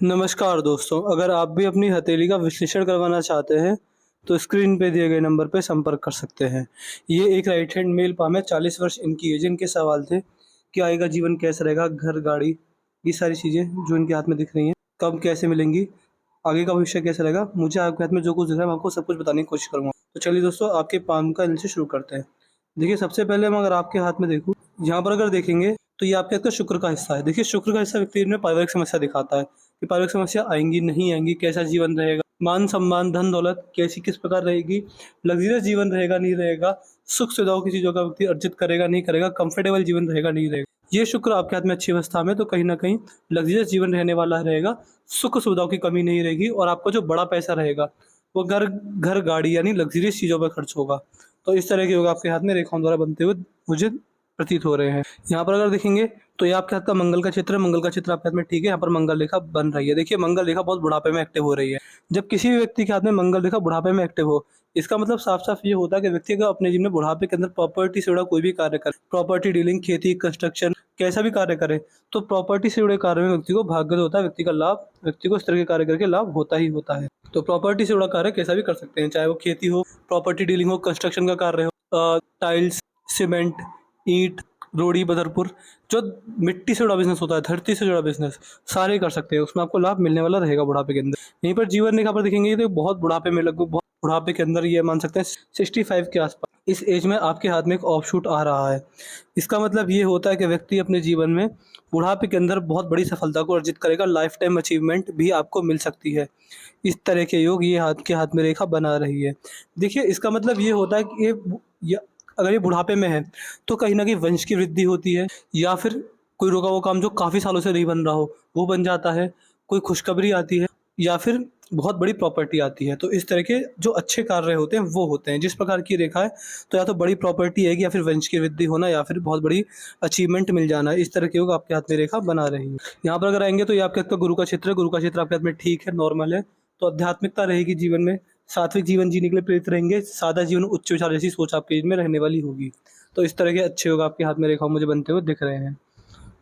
नमस्कार दोस्तों, अगर आप भी अपनी हथेली का विश्लेषण करवाना चाहते हैं, तो स्क्रीन पे दिए गए नंबर पे संपर्क कर सकते हैं। ये एक राइट हैंड मेल पाम है, 40 वर्ष इनकी एज है। इनके सवाल थे कि आगे का जीवन कैसा रहेगा, घर, गाड़ी, ये सारी चीज़ें जो इनके हाथ में दिख रही हैं, कब कैसे मिलेंगी, आगे का भविष्य कैसा रहेगा। मुझे आपके हाथ में जो कुछ दिख रहा है, मैं आपको सब कुछ बताने की कोशिश करूँगा। तो चलिए दोस्तों, आपके पाम का इनसे शुरू करते हैं। देखिए, सबसे पहले मैं अगर आपके हाथ में देखूँ, यहाँ पर अगर देखेंगे, तो ये आपके हाथ का शुक्र का हिस्सा है। देखिए, शुक्र का हिस्सा व्यक्ति में पारिवारिक समस्या दिखाता है कि पारिवारिक समस्या आएँगी, नहीं आएँगी, कैसा जीवन रहेगा, मान-सम्मान, धन-दौलत कैसी किस प्रकार रहेगी, लग्ज़रियस जीवन रहेगा, नहीं रहेगा, सुख-सुविधाओं की चीज़ों का व्यक्ति अर्जित करेगा, नहीं करेगा, कंफर्टेबल जीवन रहेगा, नहीं रहेगा। ये शुक्र आपके हाथ में अच्छी अवस्था में, तो कहीं न कहीं लग्ज़रियस जीवन रहने वाला रहेगा, सुख-सुविधाओं की कमी नहीं रहेगी और आपका जो बड़ा पैसा रहेगा, वो घर, गाड़ी यानी लग्ज़रियस चीज़ों पे खर्च होगा। तो इस तरह के योग आपके हाथ में रेखाओं द्वारा बनते हुए मुझे प्रतीत हो रहे हैं। यहाँ पर अगर देखेंगे, तो ये आपके हाथ का मंगल का चित्र है। मंगल का चित्र आपके हाथ में ठीक है, यहाँ पर मंगल रेखा बन रही है। देखिए, मंगल रेखा बहुत बुढ़ापे में एक्टिव हो रही है। जब किसी भी व्यक्ति के हाथ में मंगल रेखा बुढ़ापे में एक्टिव हो, इसका मतलब साफ-साफ ये होता है कि व्यक्ति अगर अपने जीवन में बुढ़ापे के अंदर प्रॉपर्टी से जुड़ा कोई भी कार्य करे, प्रॉपर्टी डीलिंग, खेती, कंस्ट्रक्शन, कैसा भी कार्य करे, तो प्रॉपर्टी से जुड़े कार्य में व्यक्ति को भाग्यद होता है, व्यक्ति का लाभ, व्यक्ति को इस तरह के कार्य करके लाभ होता ही होता है। तो प्रॉपर्टी से जुड़ा कार्य कैसा भी कर सकते हैं, चाहे वो खेती हो, प्रॉपर्टी डीलिंग हो, कंस्ट्रक्शन का कार्य हो, टाइल्स, सीमेंट, ईंट, रोड़ी, बदरपुर, जो मिट्टी से जुड़ा बिज़नेस होता है, धरती से जुड़ा बिज़नेस, सारे कर सकते हैं, उसमें आपको लाभ मिलने वाला रहेगा बुढ़ापे के अंदर। यहीं पर जीवन रेखा पर देखेंगे तो बहुत बुढ़ापे में, लगभग बहुत बुढ़ापे के अंदर, ये मान सकते हैं 65 के आस-पास, इस एज में आपके हाथ में एक ऑफशूट आ रहा है। इसका मतलब ये होता है कि व्यक्ति अपने जीवन में बुढ़ापे के अंदर बहुत बड़ी सफलता को अर्जित करेगा, लाइफ टाइम अचीवमेंट भी आपको मिल सकती है। इस तरह के योग ये हाथ के हाथ में रेखा बना रही है। देखिए, इसका मतलब ये होता है कि ये अगर ये बुढ़ापे में है, तो कहीं न कहीं वंश की वृद्धि होती है, या फिर कोई रुका हुआ काम जो काफ़ी सालों से नहीं बन रहा हो, वो बन जाता है, कोई खुशखबरी आती है, या फिर बहुत बड़ी प्रॉपर्टी आती है। तो इस तरह के जो अच्छे कार्य होते हैं, वो होते हैं। जिस प्रकार की रेखा है, तो या तो बड़ी प्रॉपर्टी आएगी, या फिर वंश की वृद्धि होना, या फिर बहुत बड़ी अचीवमेंट मिल जाना। इस तरह के योग आपके हाथ में रेखा बना रही है। यहाँ पर अगर आएँगे, तो ये आपके हाथ का गुरु का क्षेत्र है। गुरु का क्षेत्र आपके हाथ में ठीक है, नॉर्मल है। तो आध्यात्मिकता रहेगी जीवन में, सात्विक जीवन जीने के लिए प्रेरित रहेंगे, सादा जीवन, उच्च विचार जैसी सोच आपके में रहने वाली होगी। तो इस तरह के अच्छे योग आपके हाथ में रेखाओं मुझे बनते हुए दिख रहे हैं।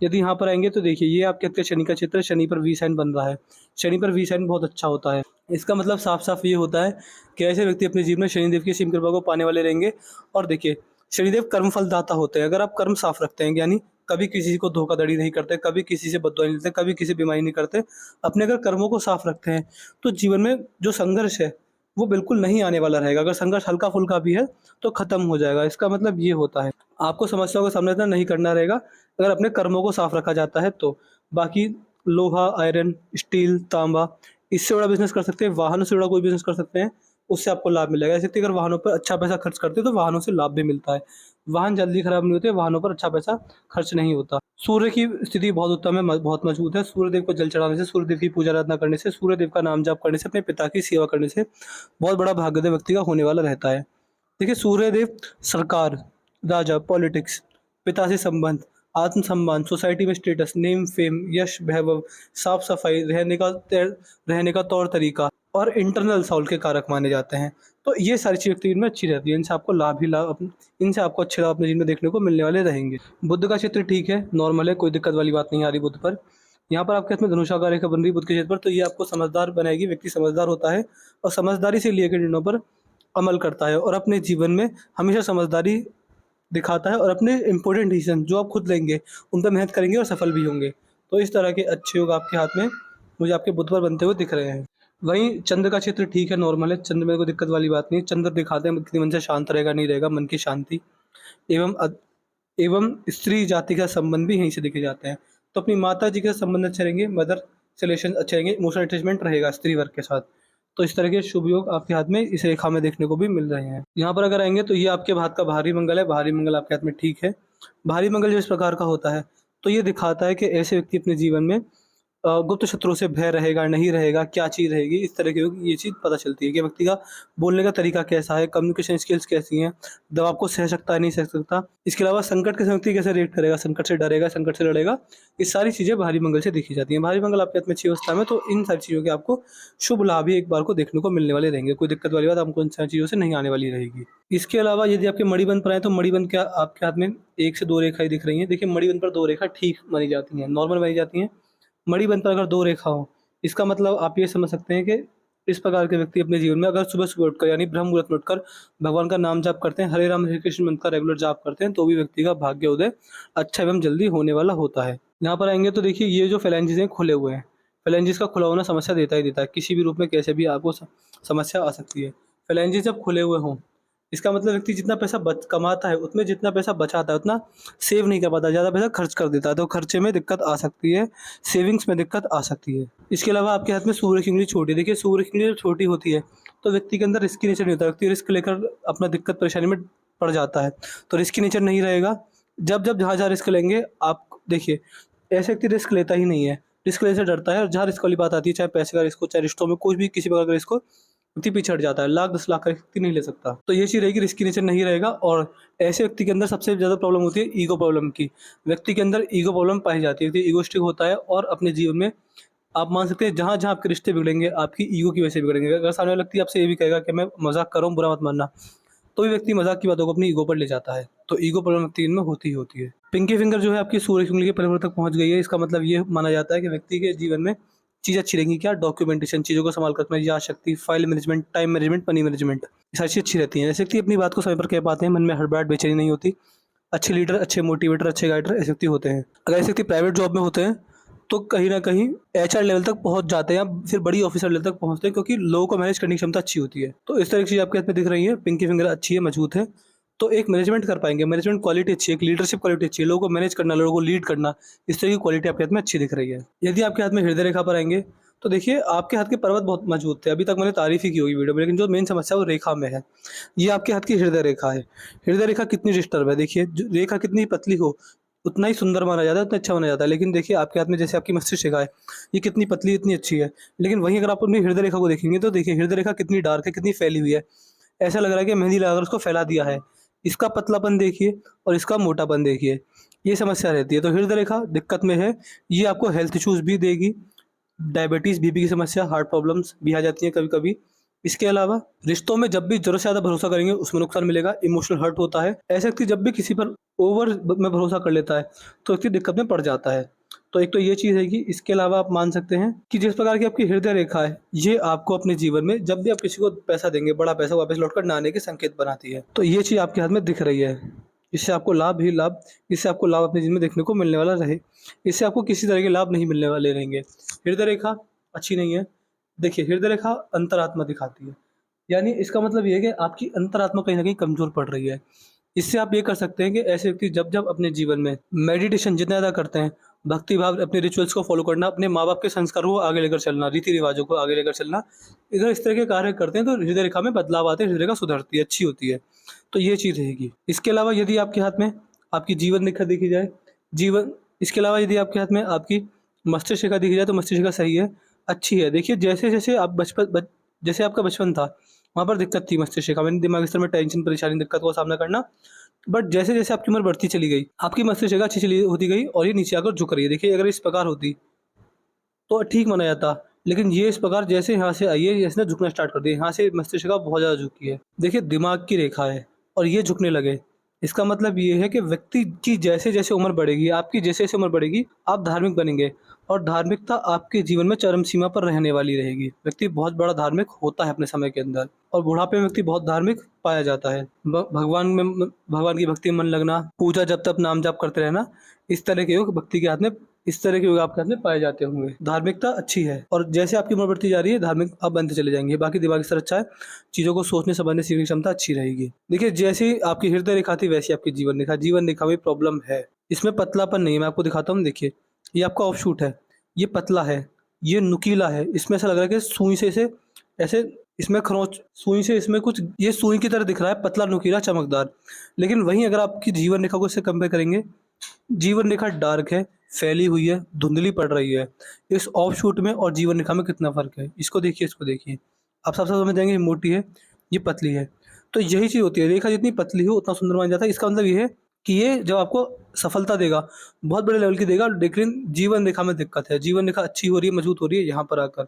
यदि यहाँ पर आएँगे, तो देखिए, ये आपके हाथ का शनि का क्षेत्र है, शनि पर वी साइन बन रहा है। शनि पर वी साइन बहुत अच्छा होता है। इसका मतलब साफ-साफ ये होता है कि ऐसे व्यक्ति अपने जीवन में शनिदेव की असीम कृपा को पाने वाले रहेंगे। और देखिए, शनिदेव कर्म फलदाता होते हैं। अगर आप कर्म साफ रखते हैं, यानी कभी किसी को धोखाधड़ी नहीं करते, कभी किसी से बददुआ नहीं लेते, कभी किसी बीमारी नहीं करते, अपने अगर कर्मों को साफ रखते हैं, तो जीवन में जो संघर्ष है, वो बिल्कुल नहीं आने वाला रहेगा। अगर संघर्ष हल्का-फुल्का भी है, तो खत्म हो जाएगा। इसका मतलब ये होता है, आपको समस्याओं का सामना नहीं करना रहेगा, अगर अपने कर्मों को साफ रखा जाता है तो। बाकी लोहा, आयरन, स्टील, तांबा, इससे जुड़ा बिज़नेस कर सकते हैं, वाहनों से जुड़ा कोई बिज़नेस कर सकते हैं, उससे आपको लाभ मिलेगा। ऐसे अगर वाहनों पर अच्छा पैसा खर्च करते हैं, तो वाहनों से लाभ भी मिलता है। वाहन जल्दी खराब नहीं होते, वाहनों पर अच्छा पैसा खर्च नहीं होता। सूर्य की स्थिति बहुत उत्तम है, बहुत मजबूत है। सूर्यदेव को जल चढ़ाने से, सूर्यदेव की पूजा आराधना करने से, सूर्यदेव का नाम जाप करने से, अपने पिता की सेवा करने से बहुत बड़ा भाग्योदय व्यक्ति का होने वाला रहता है। देखिए, सूर्यदेव सरकार, राजा, पॉलिटिक्स, पिता से संबंध, आत्म-सम्मान, सोसाइटी में स्टेटस, नेम, फेम, यश, वैभव, साफ-सफाई, रहने का तौर-तरीका और इंटरनल सोल के कारक माने जाते हैं। तो ये सारी चीज़ें व्यक्ति में अच्छी रहती है। इनसे आपको लाभ ही लाभ, इनसे आपको अच्छे लाभ अपने जीवन में देखने को मिलने वाले रहेंगे। बुध का क्षेत्र ठीक है, नॉर्मल है, कोई दिक्कत वाली बात नहीं आ रही बुध पर। यहाँ पर आपके हाथ में धनुषाकार रेखा बन रही है बुध के क्षेत्र पर, तो ये आपको समझदार बनाएगी। व्यक्ति समझदार होता है और समझदारी से लिए गए निर्णयों पर अमल करता है, और अपने जीवन में हमेशा समझदारी दिखाता है, और अपने इम्पोर्टेंट डिसीज़न जो आप खुद लेंगे, उन पे मेहनत करेंगे और सफल भी होंगे। तो इस तरह के अच्छे योग आपके हाथ में मुझे आपके बुध पर बनते हुए दिख रहे हैं। वहीं चंद्र का क्षेत्र ठीक है, नॉर्मल है, चंद्र में कोई दिक्कत वाली बात नहीं है। चंद्र दिखाते हैं व्यक्ति मन से शांत रहेगा, नहीं रहेगा, मन की शांति एवं एवं स्त्री जाति का संबंध भी यहीं से देखे जाते हैं। तो अपनी माता जी के संबंध अच्छे रहेंगे, मदर से रिलेशन अच्छे रहेंगे, इमोशनल अटैचमेंट रहेगा स्त्री वर्ग के साथ। तो इस तरह के शुभ योग आपके हाथ में इस रेखा में देखने को भी मिल रहे हैं। यहाँ पर अगर आएँगे, तो ये आपके हाथ का भारी मंगल है, भारी मंगल आपके हाथ में ठीक है। भारी मंगल जो इस प्रकार का होता है, तो ये दिखाता है कि ऐसे व्यक्ति अपने जीवन में गुप्त शत्रुओं से भय रहेगा, नहीं रहेगा, क्या चीज़ रहेगी, इस तरह की होगी, ये चीज़ पता चलती है कि व्यक्ति का बोलने का तरीका कैसा है, कम्युनिकेशन स्किल्स कैसी हैं, दबाव को सह सकता है, नहीं सह सकता। इसके अलावा संकट के समय व्यक्ति कैसे रिएक्ट करेगा, संकट से डरेगा, संकट से लड़ेगा, ये सारी चीज़ें भारी मंगल से देखी जाती हैं। भारी मंगल आपके हाथ में अच्छी अवस्था में, तो इन सारी चीज़ों के आपको शुभ लाभ ही एक बार को देखने को मिलने वाले रहेंगे। कोई दिक्कत वाली बात आपको इन सारी चीज़ों से नहीं आने वाली रहेगी। इसके अलावा यदि आपके मणिबंध पर आएँ, तो मणिबंध क्या आपके हाथ में 1 से 2 रेखाएँ दिख रही हैं। देखिए, मणिबंध पर 2 रेखा ठीक मानी जाती हैं, नॉर्मल मानी जाती हैं। मणिबंध पर अगर 2 रेखा हो, इसका मतलब आप ये समझ सकते हैं कि इस प्रकार के व्यक्ति अपने जीवन में अगर सुबह-सुबह उठकर यानी ब्रह्म मुहूर्त में उठकर भगवान का नाम जाप करते हैं, हरे राम हरे कृष्ण मंत्र का रेगुलर जाप करते हैं, तो भी व्यक्ति का भाग्योदय अच्छा एवं जल्दी होने वाला होता है। यहाँ पर आएँगे तो देखिए ये जो फ़ैलेंजेस हैं खुले हुए हैं। फ़ैलेंजेस का खुला होना समस्या देता ही देता है, किसी भी रूप में कैसे भी आपको समस्या आ सकती है। फ़ैलेंजेस जब खुले हुए हों, इसका मतलब व्यक्ति जितना पैसा बच कमाता है, उसमें जितना पैसा बचाता है, उतना सेव नहीं कर पाता, ज़्यादा पैसा खर्च कर देता है, तो खर्चे में दिक्कत आ सकती है, सेविंग्स में दिक्कत आ सकती है। इसके अलावा आपके हाथ में सूर्य की उँगली छोटी है, देखिए सूर्य की उँगली जब छोटी होती है, तो व्यक्ति के अंदर रिस्की नेचर नहीं होता, व्यक्ति रिस्क लेकर अपना दिक्कत परेशानी में पड़ जाता है, तो रिस्की नेचर नहीं रहेगा। जब-जब जहाँ-जहाँ रिस्क लेंगे आप देखिए, ऐसे व्यक्ति रिस्क लेता ही नहीं है, रिस्क लेने से डरता है और जहाँ रिस्क वाली बात आती है, चाहे पैसे का रिस्क हो, चाहे रिश्तों में कोई भी किसी प्रकार का रिस्क हो, व्यक्ति पीछे हट जाता है, लाख 10 लाख का व्यक्ति नहीं ले सकता। तो ये चीज़ रहेगी, रिस्की नेचर नहीं रहेगा और ऐसे व्यक्ति के अंदर सबसे ज़्यादा प्रॉब्लम होती है ईगो प्रॉब्लम की। व्यक्ति के अंदर ईगो प्रॉब्लम पाई जाती है, व्यक्ति ईगोइस्टिक होता है और अपने जीवन में आप मान सकते हैं जहाँ-जहाँ आपके रिश्ते बिगड़ेंगे, आपकी ईगो की वजह से बिगड़ेंगे। अगर सामने वाला व्यक्ति आपसे ये भी कहेगा कि मैं मज़ाक कर रहा हूँ, बुरा मत मानना, तो भी व्यक्ति मज़ाक की बातों को अपनी ईगो पर ले जाता है। तो ईगो प्रॉब्लम व्यक्ति में होती ही होती है। पिंकी फिंगर जो है आपकी सूर्य की उँगली के परिवर्तन तक पहुँच गई है, इसका मतलब ये माना जाता है कि व्यक्ति के जीवन में चीज़ अच्छी रहेंगी क्या? डॉक्यूमेंटेशन, चीज़ों को सँभाल कर रखना, यादशक्ति, file management, time management, money management, ये सारी चीज़ें अच्छी रहती हैं। ऐसे व्यक्ति अपनी बात को समय पर कह पाते हैं, मन में हड़बड़ाहट, बेचैनी नहीं होती। अच्छे लीडर, अच्छे मोटिवेटर, अच्छे गाइडर ऐसे व्यक्ति होते हैं। अगर ऐसे व्यक्ति प्राइवेट जॉब में होते हैं, तो कहीं न कहीं एचआर लेवल तक पहुँच जाते हैं या फिर बड़ी ऑफ़िसर लेवल तक पहुँचते हैं क्योंकि लोगों को मैनेज करने की क्षमता अच्छी होती है। तो इस तरह की चीज़ आपके हाथ में दिख रही है, पिंकी फिंगर अच्छी है, मजबूत है, तो एक मैनेजमेंट कर पाएँगे, मैनेजमेंट क्वालिटी अच्छी है, एक लीडरशिप क्वालिटी अच्छी है, लोगों को मैनेज करना, लोगों को लीड करना, इस तरह की क्वालिटी आपके हाथ में अच्छी दिख रही है। यदि आपके हाथ में हृदय रेखा पर आएँगे, तो देखिए आपके हाथ के पर्वत बहुत मजबूत थे, अभी तक मैंने तारीफ़ ही की होगी वीडियो में, लेकिन जो मेन समस्या है वो रेखा में है। ये आपके हाथ की हृदय रेखा है। हृदय रेखा कितनी डिस्टर्ब है, देखिए जो रेखा कितनी पतली हो, उतना ही सुंदर माना जाता है, उतना अच्छा माना जाता है। लेकिन देखिए आपके हाथ में जैसे आपकी मस्तिष्क रेखा है, ये कितनी पतली, इतनी अच्छी है। लेकिन वहीं अगर आप अपनी हृदय रेखा को देखेंगे तो देखिए हृदय रेखा कितनी डार्क है, कितनी फैली हुई है। ऐसा लग रहा है कि मेहंदी लगाकर उसको फैला दिया है। इसका पतलापन देखिए और इसका मोटापन देखिए, ये समस्या रहती है। तो हृदय रेखा दिक्कत में है, ये आपको हेल्थ इश्यूज़ भी देगी, डायबिटीज़, बीपी की समस्या, हार्ट प्रॉब्लम्स भी आ जाती हैं कभी-कभी। इसके अलावा रिश्तों में जब भी ज़रूरत से ज़्यादा भरोसा करेंगे उसमें नुकसान मिलेगा, इमोशनल हर्ट होता है। ऐसा व्यक्ति जब भी किसी पर ओवर में भरोसा कर लेता है, तो व्यक्ति दिक्कत में पड़ जाता है। तो एक तो ये चीज़ है कि इसके अलावा आप मान सकते हैं कि जिस प्रकार की आपकी हृदय रेखा है, ये आपको अपने जीवन में जब भी आप किसी को पैसा देंगे, बड़ा पैसा वापस लौटकर ना आने के संकेत बनाती है। तो ये चीज़ आपके हाथ में दिख रही है। इससे आपको लाभ ही लाभ इससे आपको लाभ अपने जीवन में देखने को मिलने वाला रहे। इससे आपको किसी तरह के लाभ नहीं मिलने वाले रहेंगे। हृदय रेखा अच्छी नहीं है। देखिए हृदय रेखा अंतरात्मा दिखाती है। यानी इसका मतलब ये है कि आपकी अंतरात्मा कहीं न कहीं कमज़ोर पड़ रही है। इससे आप ये कर सकते हैं कि ऐसे व्यक्ति जब-जब अपने जीवन में मेडिटेशन जितना ज़्यादा करते हैं, भक्ति भाव अपने रिचुअल्स को फ़ॉलो करना, अपने माँ-बाप के संस्कारों को आगे लेकर चलना, रीति-रिवाज़ों को आगे लेकर चलना, अगर इस तरह के कार्य करते हैं तो हृदय रेखा में बदलाव आते हैं, हृदय रेखा सुधरती है, अच्छी होती है। तो ये चीज़ रहेगी। इसके अलावा यदि आपके हाथ में आपकी जीवन रेखा देखी जाए, जीवन इसके अलावा यदि आपके हाथ में आपकी मस्तिष्क रेखा देखी जाए तो मस्तिष्क रेखा सही है, अच्छी है। देखिए जैसे-जैसे आप जैसे आपका बचपन था, वहाँ पर दिक्कत थी मस्तिष्क रेखा में, दिमागी स्तर में टेंशन, परेशानी, दिक्कत का सामना करना। बट जैसे-जैसे आपकी उम्र बढ़ती चली गई, आपकी मस्तिष्क रेखा अच्छी चली होती गई और ये नीचे आकर झुक रही है। देखिए अगर इस प्रकार होती, तो ठीक माना जाता, लेकिन ये इस प्रकार जैसे यहाँ से आई है, इसने झुकना स्टार्ट कर दिया। यहाँ से मस्तिष्क रेखा बहुत ज़्यादा झुकी है। देखिए दिमाग की रेखा है और ये झुकने लगे। इसका मतलब ये है कि व्यक्ति की जैसे-जैसे उम्र बढ़ेगी, आपकी जैसे-जैसे उम्र बढ़ेगी, आप धार्मिक बनेंगे और धार्मिकता आपके जीवन में चरम सीमा पर रहने वाली रहेगी। व्यक्ति बहुत बड़ा धार्मिक होता है अपने समय के अंदर और बुढ़ापे में व्यक्ति बहुत धार्मिक पाया जाता है। भगवान की भक्ति में मन लगना, पूजा जप तप नाम जाप करते रहना, इस तरह के योग व्यक्ति के हाथ में इस तरह के योग आपके हाथ में पाए जाते होंगे। धार्मिकता अच्छी है और जैसे आपकी उम्र बढ़ती जा रही है, धार्मिक आप बनते चले जाएँगे। बाकी दिमागी स्तर अच्छा है, चीज़ों को सोचने समझने सीखने की क्षमता अच्छी रहेगी। देखिए जैसी आपकी हृदय रेखा थी वैसी आपकी जीवन रेखा। जीवन रेखा में प्रॉब्लम है, इसमें पतलापन नहीं है। मैं आपको दिखाता हूँ, देखिए ये आपका ऑफशूट है, ये पतला है, ये नुकीला है। इसमें ऐसा लग रहा है कि सुई से इसे ऐसे इसमें खरोंच सुई से इसमें कुछ ये सुई की तरह दिख रहा है, पतला, नुकीला, चमकदार। लेकिन वहीं अगर आपकी जीवन रेखा को इससे कंपेयर करेंगे, जीवन रेखा डार्क है, फैली हुई है, धुंधली पड़ रही है। इस ऑफशूट में और जीवन रेखा में कितना फ़र्क है, इसको देखिए, इसको देखिए। आप साफ-साफ समझ जाएँगे, ये मोटी है, ये पतली है। तो यही चीज़ होती है, रेखा जितनी पतली हो उतना सुंदर माना जाता है। इसका मतलब ये है कि ये जब आपको सफलता देगा, बहुत बड़े लेवल की देगा, लेकिन जीवन रेखा में दिक्कत है। जीवन रेखा अच्छी हो रही है, मजबूत हो रही है यहाँ पर आकर,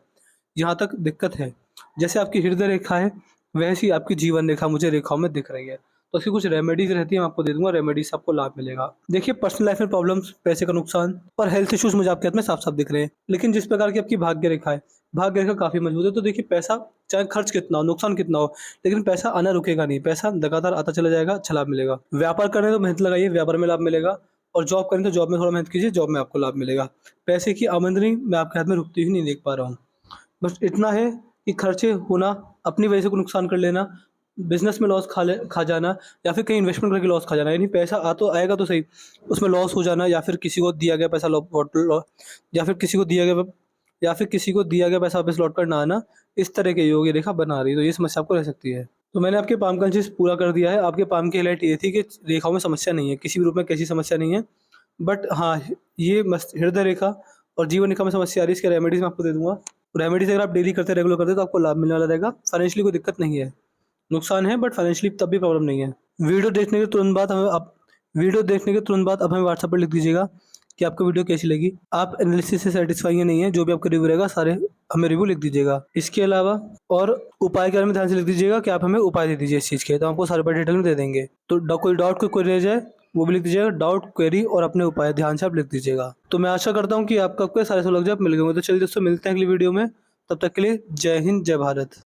यहाँ तक दिक्कत है। जैसे आपकी हृदय रेखा है, वैसी आपकी जीवन रेखा मुझे रेखाओं में दिख रही है। और उसकी कुछ रेमेडीज रहती है, मैं आपको दे दूंगा, रेमेडीज से आपको लाभ मिलेगा। देखिए, पर्सनल लाइफ में प्रॉब्लम्स, पैसे का नुकसान और हेल्थ इश्यूज मुझे आपके हाथ में साफ साफ दिख रहे हैं, लेकिन जिस प्रकार की आपकी भाग्य रेखा है, भाग्य रेखा काफी मजबूत है। तो देखिए, पैसा चाहे खर्च कितना हो, नुकसान कितना हो, लेकिन पैसा आना रुकेगा नहीं, पैसा लगातार आता चला जाएगा, अच्छा लाभ मिलेगा। व्यापार करने तो मेहनत लगाइए, व्यापार में लाभ मिलेगा, और जॉब करें तो जॉब में थोड़ा मेहनत कीजिए, जॉब में आपको लाभ मिलेगा। पैसे की आमदनी मैं आपके हाथ में रुकती हुई नहीं देख पा रहा हूँ। बस इतना है कि खर्चे होना, अपनी वजह से कोई नुकसान कर लेना, बिजनेस में लॉस खा जाना, या फिर कहीं इन्वेस्टमेंट करके लॉस खा जाना, यानी पैसा आ तो आएगा तो सही, उसमें लॉस हो जाना, या फिर किसी को दिया गया पैसा या फिर किसी को दिया गया पैसा वापस लौट कर ना आना, इस तरह के योग ये रेखा बना रही है, तो ये समस्या आपको रह सकती है। तो मैंने आपके पाम का चीज पूरा कर दिया है। आपके पाम की हाईलाइट ये थी कि रेखाओं में समस्या नहीं है, किसी भी रूप में कैसी समस्या नहीं है, बट हाँ, ये हृदय रेखा और जीवन रेखा में समस्या आ रही है। इसके रेमेडीज मैं आपको दे दूंगा। रेमेडीज अगर आप डेली करते, रेगुलर करते, तो आपको लाभ मिलने वाला रहेगा। फाइनेंशियली कोई दिक्कत नहीं है, नुकसान है बट फाइनेंशियली तब भी प्रॉब्लम नहीं है। वीडियो देखने के तुरंत बाद अब हमें व्हाट्सएप पर लिख दीजिएगा कि आपको वीडियो कैसी लगी। आप एनालिसिस से सेटिस्फाई नहीं है, जो भी आपका रिव्यू रहेगा सारे हमें रिव्यू लिख दीजिएगा। इसके अलावा और उपाय के बारे में ध्यान से लिख दीजिएगा कि आप हमें उपाय दे दीजिए इस चीज़ के, तो आपको सारे डिटेल में दे देंगे। तो कोई डाउट, कोई क्वेरी रह जाए वो भी लिख दीजिएगा, डाउट, क्वेरी और अपने उपाय ध्यान से आप लिख दीजिएगा। तो मैं आशा करता हूँ कि आपको सारे सवाल लग जाए, मिल गए होंगे। तो चलिए दोस्तों, मिलते हैं अगली वीडियो में, तब तक के लिए जय हिंद, जय भारत।